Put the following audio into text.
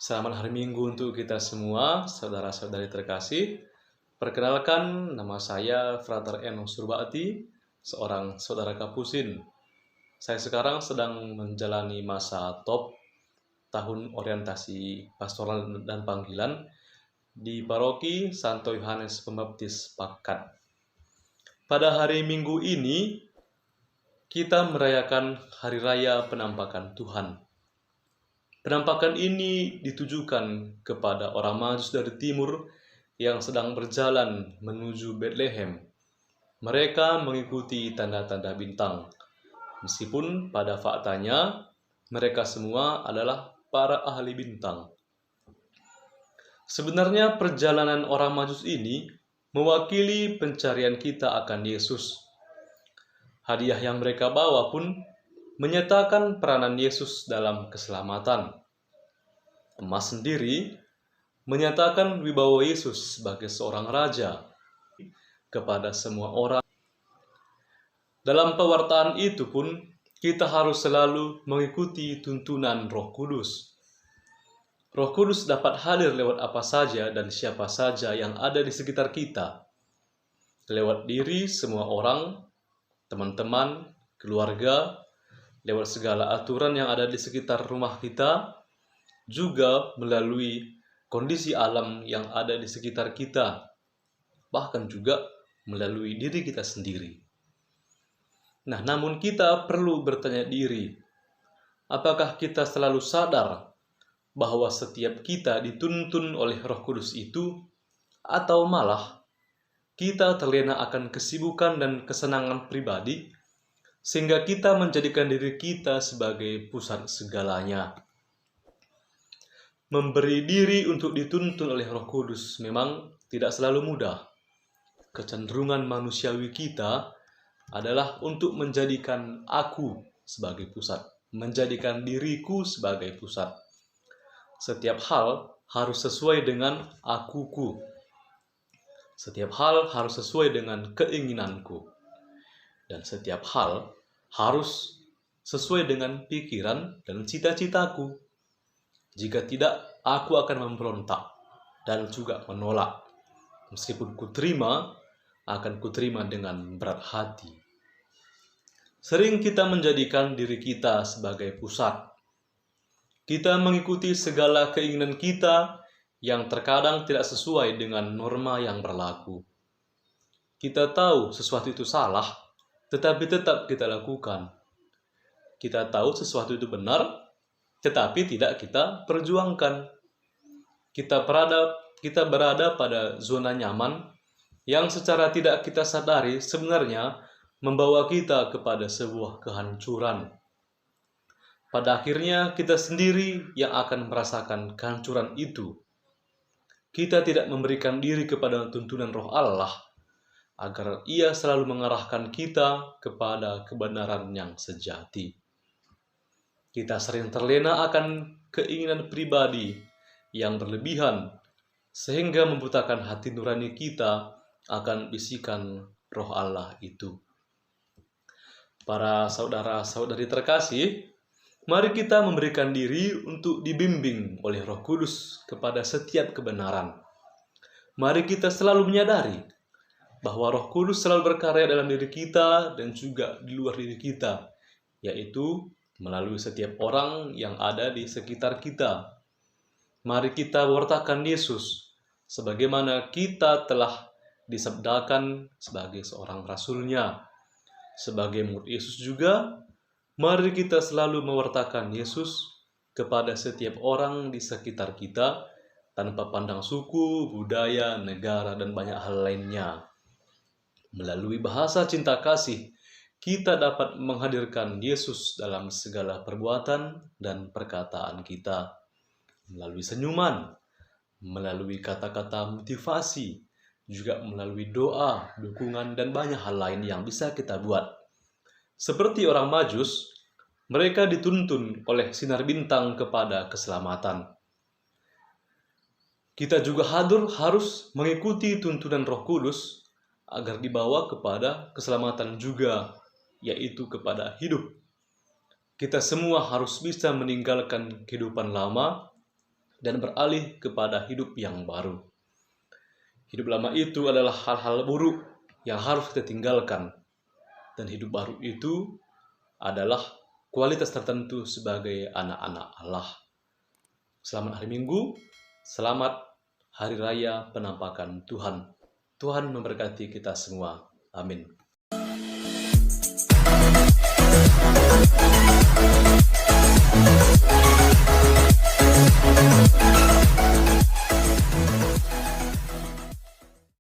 Selamat hari Minggu untuk kita semua, saudara-saudari terkasih. Perkenalkan, nama saya Frater Eno Surbakti, seorang saudara Kapusin. Saya sekarang sedang menjalani masa top tahun orientasi pastoral dan panggilan di Paroki Santo Yohanes Pembaptis Pakat. Pada hari Minggu ini, kita merayakan Hari Raya Penampakan Tuhan. Penampakan ini ditujukan kepada orang Majus dari timur yang sedang berjalan menuju Bethlehem. Mereka mengikuti tanda-tanda bintang, meskipun pada faktanya mereka semua adalah para ahli bintang. Sebenarnya perjalanan orang Majus ini mewakili pencarian kita akan Yesus. Hadiah yang mereka bawa pun menyatakan peranan Yesus dalam keselamatan. Emas sendiri menyatakan wibawa Yesus sebagai seorang raja kepada semua orang. Dalam pewartaan itu pun kita harus selalu mengikuti tuntunan Roh Kudus. Roh Kudus dapat hadir lewat apa saja dan siapa saja yang ada di sekitar kita. Lewat diri semua orang, teman-teman, keluarga, lewat segala aturan yang ada di sekitar rumah kita, juga melalui kondisi alam yang ada di sekitar kita, bahkan juga melalui diri kita sendiri. Nah, namun kita perlu bertanya diri, apakah kita selalu sadar bahwa setiap kita dituntun oleh Roh Kudus itu, atau malah kita terlena akan kesibukan dan kesenangan pribadi, sehingga kita menjadikan diri kita sebagai pusat segalanya. Memberi diri untuk dituntun oleh Roh Kudus memang tidak selalu mudah. Kecenderungan manusiawi kita adalah untuk menjadikan aku sebagai pusat, menjadikan diriku sebagai pusat. Setiap hal harus sesuai dengan akuku. Setiap hal harus sesuai dengan keinginanku. Dan setiap hal harus sesuai dengan pikiran dan cita-citaku. Jika tidak, aku akan memberontak dan juga menolak. Meskipun akan kuterima dengan berat hati. Sering kita menjadikan diri kita sebagai pusat. Kita mengikuti segala keinginan kita yang terkadang tidak sesuai dengan norma yang berlaku. Kita tahu sesuatu itu salah, tetapi tetap kita lakukan. Kita tahu sesuatu itu benar, tetapi tidak kita perjuangkan. Kita berada pada zona nyaman yang secara tidak kita sadari sebenarnya membawa kita kepada sebuah kehancuran. Pada akhirnya kita sendiri yang akan merasakan kehancuran itu. Kita tidak memberikan diri kepada tuntunan Roh Allah agar Ia selalu mengarahkan kita kepada kebenaran yang sejati. Kita sering terlena akan keinginan pribadi yang berlebihan, sehingga membutakan hati nurani kita akan bisikan Roh Allah itu. Para saudara-saudari terkasih, mari kita memberikan diri untuk dibimbing oleh Roh Kudus kepada setiap kebenaran. Mari kita selalu menyadari bahwa Roh Kudus selalu berkarya dalam diri kita dan juga di luar diri kita, yaitu melalui setiap orang yang ada di sekitar kita. Mari kita wartakan Yesus, sebagaimana kita telah disabdakan sebagai seorang rasulnya. Sebagai murid Yesus juga, mari kita selalu mewartakan Yesus kepada setiap orang di sekitar kita, tanpa pandang suku, budaya, negara, dan banyak hal lainnya. Melalui bahasa cinta kasih, kita dapat menghadirkan Yesus dalam segala perbuatan dan perkataan kita. Melalui senyuman, melalui kata-kata motivasi, juga melalui doa, dukungan, dan banyak hal lain yang bisa kita buat. Seperti orang Majus, mereka dituntun oleh sinar bintang kepada keselamatan. Kita juga harus mengikuti tuntunan Roh Kudus agar dibawa kepada keselamatan juga, yaitu kepada hidup. Kita semua harus bisa meninggalkan kehidupan lama dan beralih kepada hidup yang baru. Hidup lama itu adalah hal-hal buruk yang harus kita tinggalkan, dan hidup baru itu adalah kualitas tertentu sebagai anak-anak Allah. Selamat hari Minggu, selamat Hari Raya Penampakan Tuhan. Tuhan memberkati kita semua. Amin.